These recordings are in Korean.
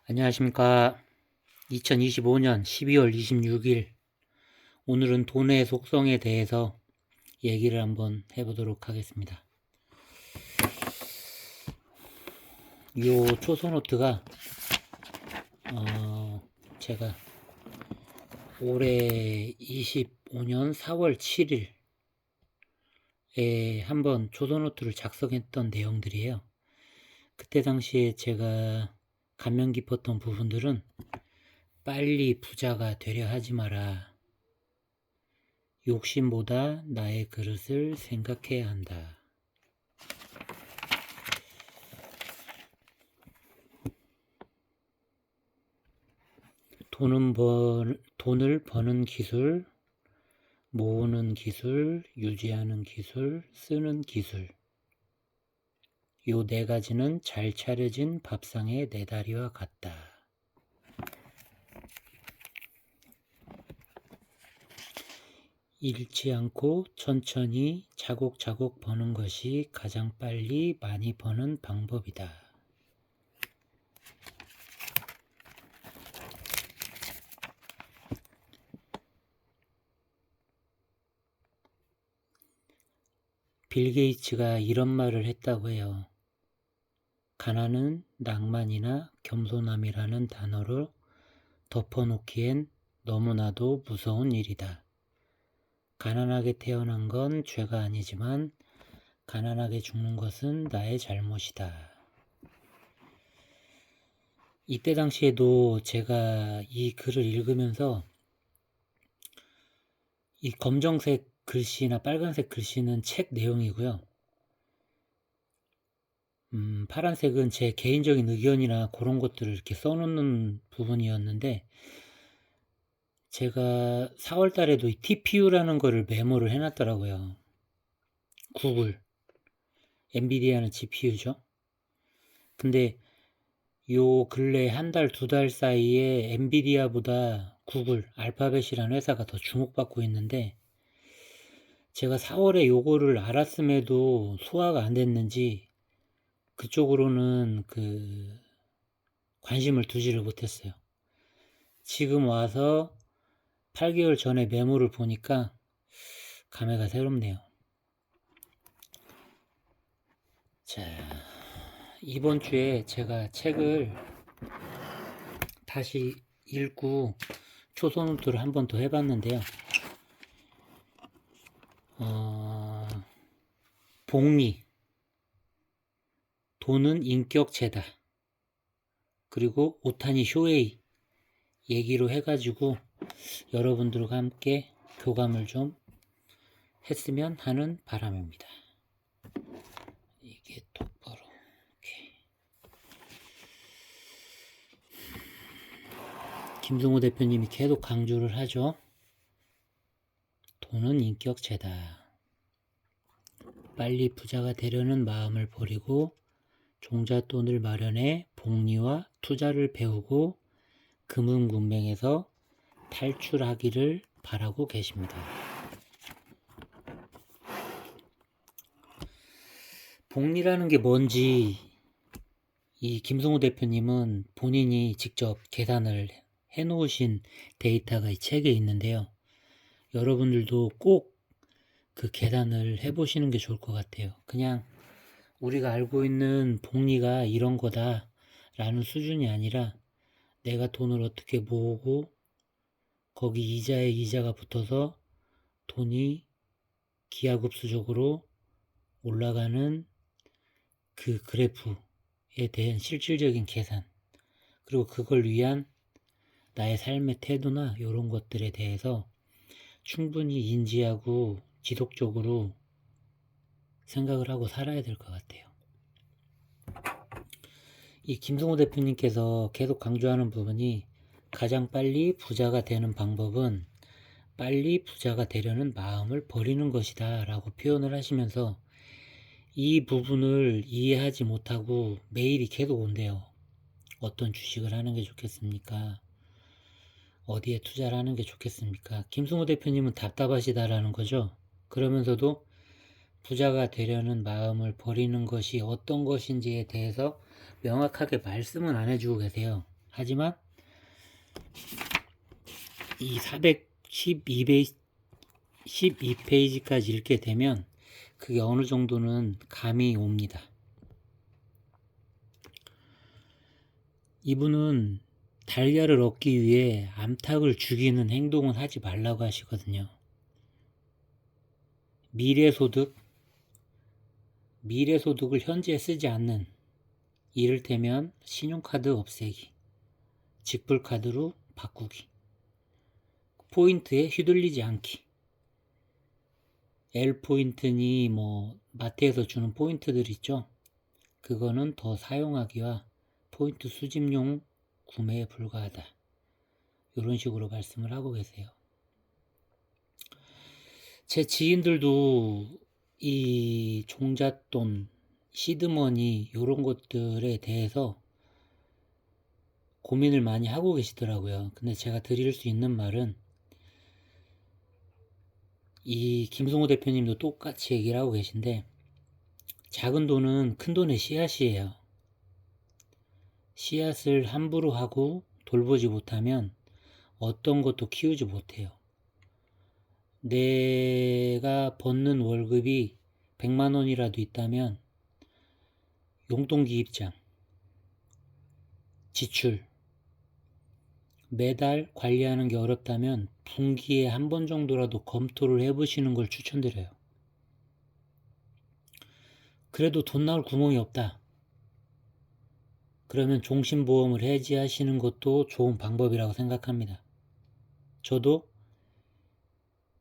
안녕하십니까. 2025년 12월 26일. 오늘은 돈의 속성에 대해서 얘기를 한번 해보도록 하겠습니다. 이 초소노트가 제가 올해 25년 4월 7일에 한번 초소노트를 작성했던 내용들이에요. 그때 당시에 제가 감명 깊었던 부분들은 빨리 부자가 되려 하지 마라. 욕심보다 나의 그릇을 생각해야 한다. 돈을 버는 기술, 모으는 기술, 유지하는 기술, 쓰는 기술. 요 네 가지는 잘 차려진 밥상의 네 다리와 같다. 잃지 않고 천천히 차곡차곡 버는 것이 가장 빨리 많이 버는 방법이다. 빌 게이츠가 이런 말을 했다고 해요. 가난은 낭만이나 겸손함이라는 단어로 덮어놓기엔 너무나도 무서운 일이다. 가난하게 태어난 건 죄가 아니지만 가난하게 죽는 것은 나의 잘못이다. 이때 당시에도 제가 이 글을 읽으면서 이 검정색 글씨나 빨간색 글씨는 책 내용이고요. 파란색은 제 개인적인 의견이나 그런 것들을 이렇게 써놓는 부분이었는데, 제가 4월 달에도 이 TPU라는 거를 메모를 해놨더라고요. 구글. 엔비디아는 GPU죠. 근데 요 근래 한 달, 두 달 사이에 엔비디아보다 구글, 알파벳이라는 회사가 더 주목받고 있는데, 제가 4월에 요거를 알았음에도 소화가 안 됐는지 그쪽으로는 관심을 두지를 못했어요. 지금 와서 8개월 전에 메모를 보니까 감회가 새롭네요. 자, 이번 주에 제가 책을 다시 읽고 초소노트를 한 번 더 해봤는데요. 복리, 돈은 인격체다. 그리고 오타니 쇼헤이 얘기로 해가지고 여러분들과 함께 교감을 좀 했으면 하는 바람입니다. 이게 똑바로 이렇게. 김승호 대표님이 계속 강조를 하죠. 돈은 인격체다. 빨리 부자가 되려는 마음을 버리고 종잣돈을 마련해 복리와 투자를 배우고 금융문맹에서 탈출하기를 바라고 계십니다. 복리라는 게 뭔지 이 김승우 대표님은 본인이 직접 계산을 해놓으신 데이터가 이 책에 있는데요. 여러분들도 꼭 그 계산을 해보시는 게 좋을 것 같아요. 그냥 우리가 알고 있는 복리가 이런 거다 라는 수준이 아니라 내가 돈을 어떻게 모으고 거기 이자에 이자가 붙어서 돈이 기하급수적으로 올라가는 그 그래프에 대한 실질적인 계산, 그리고 그걸 위한 나의 삶의 태도나 이런 것들에 대해서 충분히 인지하고 지속적으로 생각을 하고 살아야 될 것 같아요. 이 김승호 대표님께서 계속 강조하는 부분이 가장 빨리 부자가 되는 방법은 빨리 부자가 되려는 마음을 버리는 것이다 라고 표현을 하시면서 이 부분을 이해하지 못하고 메일이 계속 온대요. 어떤 주식을 하는 게 좋겠습니까? 어디에 투자를 하는 게 좋겠습니까? 김승호 대표님은 답답하시다라는 거죠. 그러면서도 부자가 되려는 마음을 버리는 것이 어떤 것인지에 대해서 명확하게 말씀은 안 해주고 계세요. 하지만 이 412페이지까지 읽게 되면 그게 어느 정도는 감이 옵니다. 이분은 달걀을 얻기 위해 암탉을 죽이는 행동은 하지 말라고 하시거든요. 미래소득을 현재 쓰지 않는, 이를테면 신용카드 없애기, 직불카드로 바꾸기, 포인트에 휘둘리지 않기, L포인트니 마트에서 주는 포인트들 있죠. 그거는 더 사용하기와 포인트 수집용 구매에 불과하다. 이런 식으로 말씀을 하고 계세요. 제 지인들도 이 종잣돈, 시드머니 이런 것들에 대해서 고민을 많이 하고 계시더라고요. 근데 제가 드릴 수 있는 말은, 이 김승호 대표님도 똑같이 얘기를 하고 계신데, 작은 돈은 큰 돈의 씨앗이에요. 씨앗을 함부로 하고 돌보지 못하면 어떤 것도 키우지 못해요. 내가 벗는 월급이 100만 원이라도 있다면 용돈기 입장, 지출, 매달 관리하는 게 어렵다면 분기에 한 번 정도라도 검토를 해보시는 걸 추천드려요. 그래도 돈 나올 구멍이 없다. 그러면 종신보험을 해지하시는 것도 좋은 방법이라고 생각합니다. 저도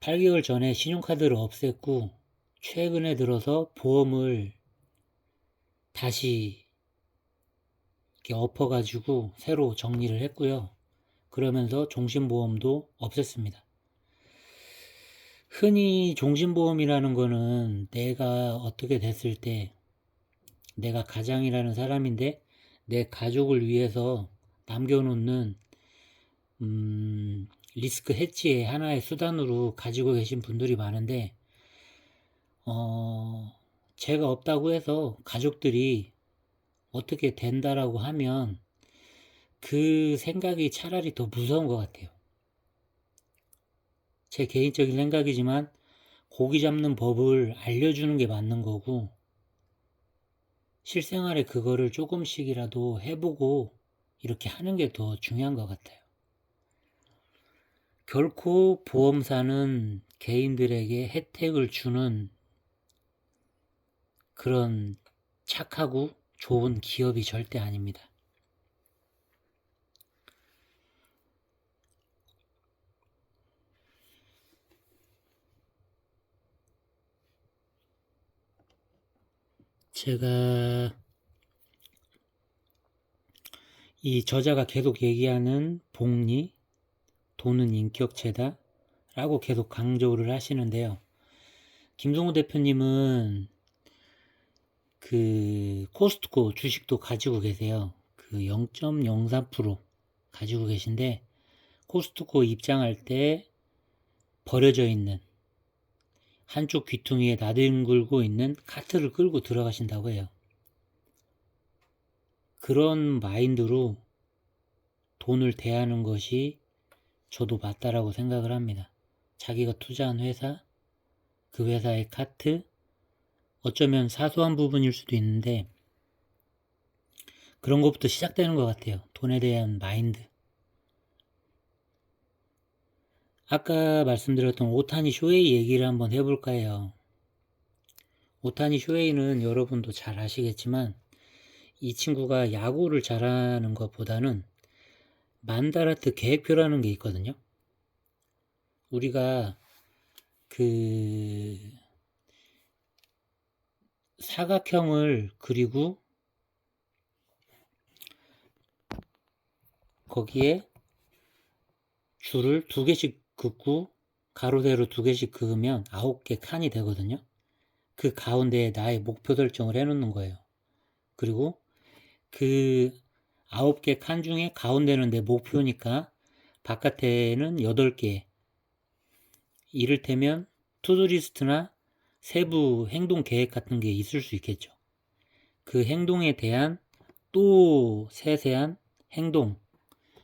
8개월 전에 신용카드를 없앴고 최근에 들어서 보험을 다시 이렇게 엎어가지고 새로 정리를 했고요. 그러면서 종신보험도 없앴습니다. 흔히 종신보험이라는 거는 내가 어떻게 됐을 때, 내가 가장이라는 사람인데 내 가족을 위해서 남겨놓는 리스크 해지의 하나의 수단으로 가지고 계신 분들이 많은데, 제가 없다고 해서 가족들이 어떻게 된다라고 하면 그 생각이 차라리 더 무서운 것 같아요. 제 개인적인 생각이지만 고기 잡는 법을 알려주는 게 맞는 거고, 실생활에 그거를 조금씩이라도 해보고 이렇게 하는 게 더 중요한 것 같아요. 결코 보험사는 개인들에게 혜택을 주는 그런 착하고 좋은 기업이 절대 아닙니다. 제가 이 저자가 계속 얘기하는 복리, 돈은 인격체다 라고 계속 강조를 하시는데요. 김성호 대표님은 그 코스트코 주식도 가지고 계세요. 그 0.03% 가지고 계신데, 코스트코 입장할 때 버려져 있는, 한쪽 귀퉁이에 나뒹굴고 있는 카트를 끌고 들어가신다고 해요. 그런 마인드로 돈을 대하는 것이 저도 맞다라고 생각을 합니다. 자기가 투자한 회사, 그 회사의 카트, 어쩌면 사소한 부분일 수도 있는데 그런 것부터 시작되는 것 같아요. 돈에 대한 마인드. 아까 말씀드렸던 오타니 쇼헤이 얘기를 한번 해볼까 해요. 오타니 쇼헤이는 여러분도 잘 아시겠지만 이 친구가 야구를 잘하는 것보다는 만다라트 계획표라는 게 있거든요. 우리가 그 사각형을 그리고 거기에 줄을 2개씩 긋고 가로 세로 2개씩 그으면 9개 칸이 되거든요. 그 가운데에 나의 목표 설정을 해놓는 거예요. 그리고 그 9개 칸 중에 가운데는 내 목표니까 바깥에는 8개, 이를테면 투두리스트나 세부 행동 계획 같은 게 있을 수 있겠죠. 그 행동에 대한 또 세세한 행동,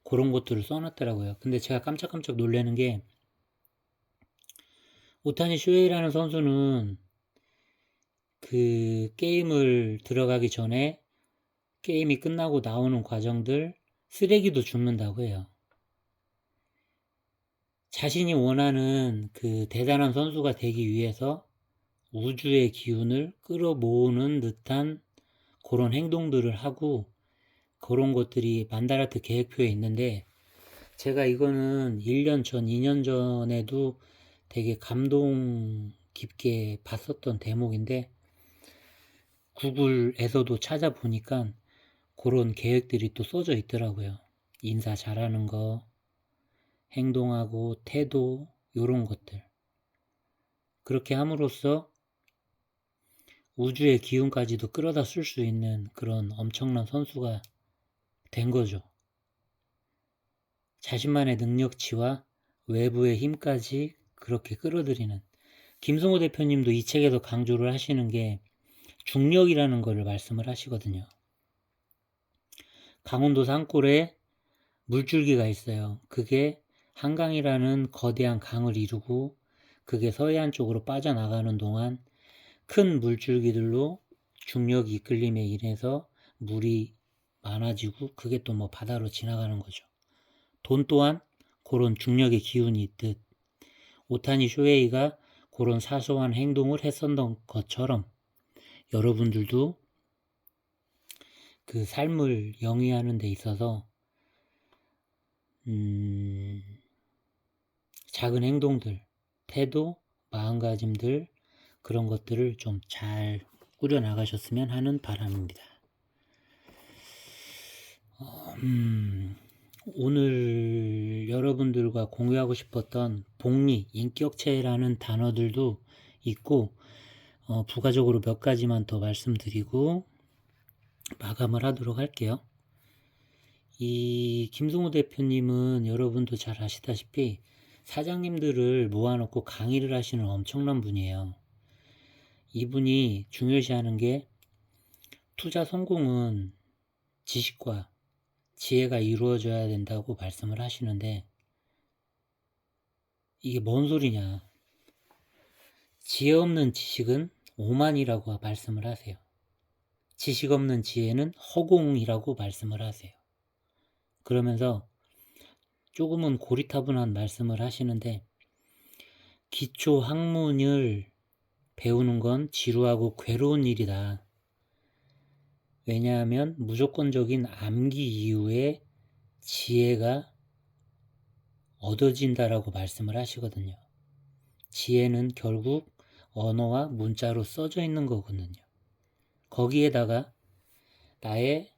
그런 것들을 써놨더라고요. 근데 제가 깜짝깜짝 놀라는 게 오타니 쇼헤이라는 선수는 그 게임을 들어가기 전에 게임이 끝나고 나오는 과정들 쓰레기도 줍는다고 해요. 자신이 원하는 그 대단한 선수가 되기 위해서 우주의 기운을 끌어모으는 듯한 그런 행동들을 하고 그런 것들이 만다라트 계획표에 있는데 제가 이거는 1년 전, 2년 전에도 되게 감동 깊게 봤었던 대목인데 구글에서도 찾아보니까 그런 계획들이 또 써져 있더라고요. 인사 잘하는 거, 행동하고 태도, 요런 것들. 그렇게 함으로써 우주의 기운까지도 끌어다 쓸 수 있는 그런 엄청난 선수가 된 거죠. 자신만의 능력치와 외부의 힘까지 그렇게 끌어들이는. 김성호 대표님도 이 책에서 강조를 하시는 게 중력이라는 것을 말씀을 하시거든요. 강원도 산골에 물줄기가 있어요. 그게 한강이라는 거대한 강을 이루고 그게 서해안 쪽으로 빠져나가는 동안 큰 물줄기들로 중력이 이끌림에 인해서 물이 많아지고 그게 또 뭐 바다로 지나가는 거죠. 돈 또한 그런 중력의 기운이 있듯 오타니 쇼헤이가 그런 사소한 행동을 했었던 것처럼 여러분들도 그 삶을 영위하는 데 있어서 작은 행동들, 태도, 마음가짐들 그런 것들을 좀 잘 꾸려나가셨으면 하는 바람입니다. 오늘 여러분들과 공유하고 싶었던 복리, 인격체라는 단어들도 있고 부가적으로 몇 가지만 더 말씀드리고 마감을 하도록 할게요. 이 김성호 대표님은 여러분도 잘 아시다시피 사장님들을 모아놓고 강의를 하시는 엄청난 분이에요. 이분이 중요시하는 게 투자 성공은 지식과 지혜가 이루어져야 된다고 말씀을 하시는데 이게 뭔 소리냐. 지혜 없는 지식은 오만이라고 말씀을 하세요. 지식 없는 지혜는 허공이라고 말씀을 하세요. 그러면서 조금은 고리타분한 말씀을 하시는데 기초 학문을 배우는 건 지루하고 괴로운 일이다. 왜냐하면 무조건적인 암기 이후에 지혜가 얻어진다라고 말씀을 하시거든요. 지혜는 결국 언어와 문자로 써져 있는 거거든요. 거기에다가 나의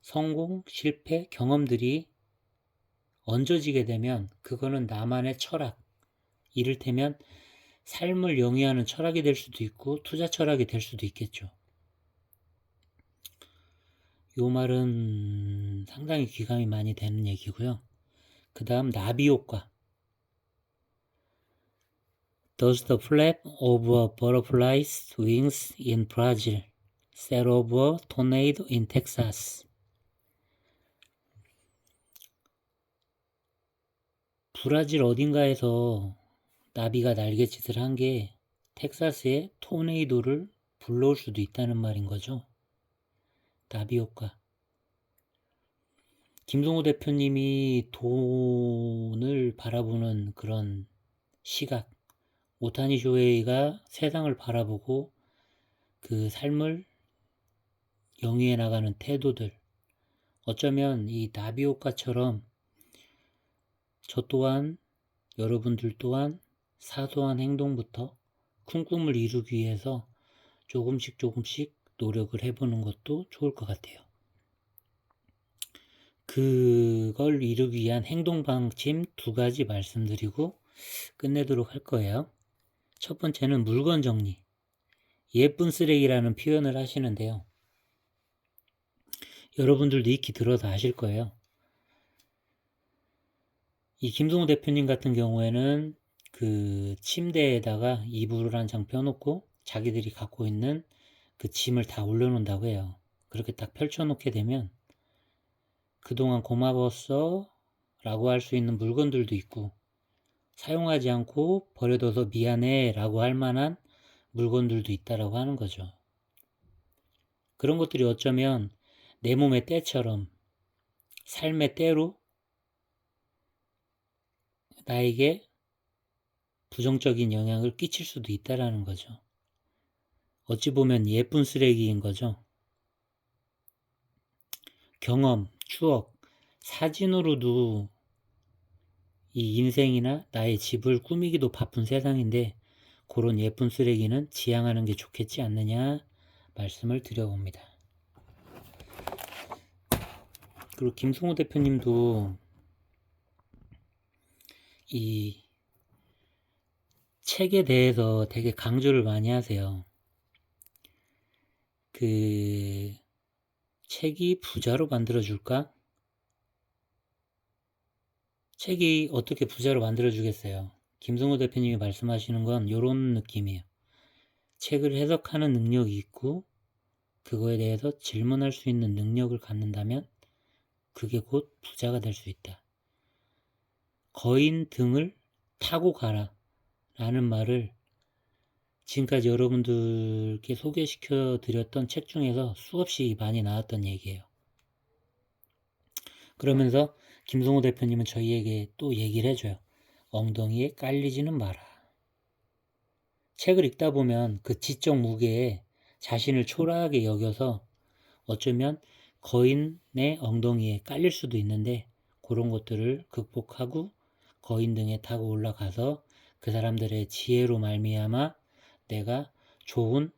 성공, 실패, 경험들이 얹어지게 되면 그거는 나만의 철학, 이를테면 삶을 영위하는 철학이 될 수도 있고 투자 철학이 될 수도 있겠죠. 요 말은 상당히 귀감이 많이 되는 얘기고요. 그 다음 나비 효과. Does the flap of a butterfly's wings in Brazil set off a tornado in Texas? 브라질 어딘가에서 나비가 날갯짓을 한 게 텍사스에 토네이도를 불러올 수도 있다는 말인 거죠. 나비 효과. 김성호 대표님이 돈을 바라보는 그런 시각, 오타니 쇼헤이가 세상을 바라보고 그 삶을 영위해 나가는 태도들, 어쩌면 이 나비 효과처럼 저 또한 여러분들 또한 사소한 행동부터 큰 꿈을 이루기 위해서 조금씩 노력을 해보는 것도 좋을 것 같아요. 그걸 이루기 위한 행동 방침 2가지 말씀드리고 끝내도록 할 거예요. 첫 번째는 물건 정리. 예쁜 쓰레기라는 표현을 하시는데요. 여러분들도 익히 들어서 아실 거예요. 이 김성호 대표님 같은 경우에는 그 침대에다가 이불을 한 장 펴놓고 자기들이 갖고 있는 그 짐을 다 올려놓는다고 해요. 그렇게 딱 펼쳐놓게 되면 그동안 고마웠어 라고 할 수 있는 물건들도 있고, 사용하지 않고 버려둬서 미안해 라고 할 만한 물건들도 있다라고 하는 거죠. 그런 것들이 어쩌면 내 몸의 때처럼 삶의 때로 나에게 부정적인 영향을 끼칠 수도 있다라는 거죠. 어찌 보면 예쁜 쓰레기인 거죠. 경험, 추억, 사진으로도 이 인생이나 나의 집을 꾸미기도 바쁜 세상인데 그런 예쁜 쓰레기는 지양하는 게 좋겠지 않느냐 말씀을 드려봅니다. 그리고 김승호 대표님도 이 책에 대해서 되게 강조를 많이 하세요. 그 책이 부자로 만들어줄까? 책이 어떻게 부자로 만들어주겠어요? 김승호 대표님이 말씀하시는 건 이런 느낌이에요. 책을 해석하는 능력이 있고 그거에 대해서 질문할 수 있는 능력을 갖는다면 그게 곧 부자가 될 수 있다. 거인 등을 타고 가라 라는 말을 지금까지 여러분들께 소개시켜 드렸던 책 중에서 수없이 많이 나왔던 얘기예요. 그러면서 김성호 대표님은 저희에게 또 얘기를 해줘요. 엉덩이에 깔리지는 마라. 책을 읽다 보면 그 지적 무게에 자신을 초라하게 여겨서 어쩌면 거인의 엉덩이에 깔릴 수도 있는데 그런 것들을 극복하고 거인 등에 타고 올라가서 그 사람들의 지혜로 말미암아 내가 좋은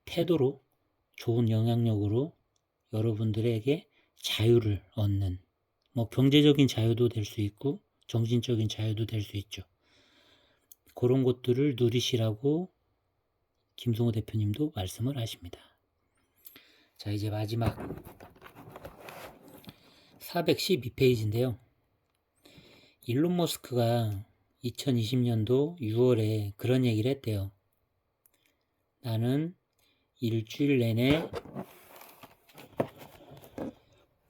태도로 좋은 영향력으로 여러분들에게 자유를 얻는 뭐 경제적인 자유도 될 수 있고 정신적인 자유도 될 수 있죠. 그런 것들을 누리시라고 김성호 대표님도 말씀을 하십니다. 자, 이제 마지막 412페이지인데요. 일론 머스크가 2020년도 6월에 그런 얘기를 했대요. 나는 일주일 내내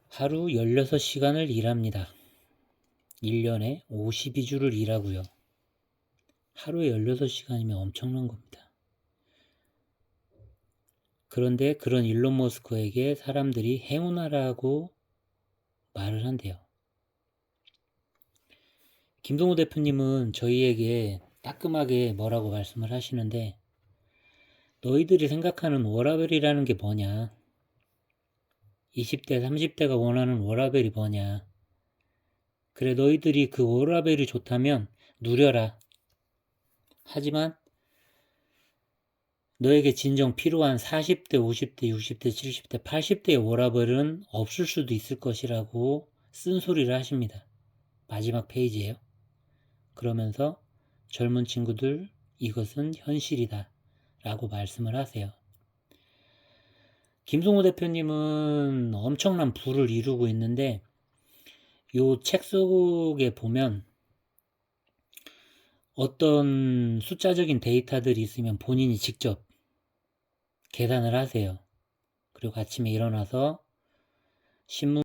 하루 16시간을 일합니다. 1년에 52주를 일하고요. 하루에 16시간이면 엄청난 겁니다. 그런데 그런 일론 머스크에게 사람들이 행운아라고 말을 한대요. 김동호 대표님은 저희에게 따끔하게 뭐라고 말씀을 하시는데 너희들이 생각하는 워라밸이라는 게 뭐냐? 20대, 30대가 원하는 워라밸이 뭐냐? 그래 너희들이 그 워라밸이 좋다면 누려라. 하지만 너에게 진정 필요한 40대, 50대, 60대, 70대, 80대의 워라밸은 없을 수도 있을 것이라고 쓴소리를 하십니다. 마지막 페이지예요. 그러면서 젊은 친구들 이것은 현실이다 라고 말씀을 하세요. 김성호 대표님은 엄청난 부를 이루고 있는데 이 책 속에 보면 어떤 숫자적인 데이터들이 있으면 본인이 직접 계산을 하세요. 그리고 아침에 일어나서 신문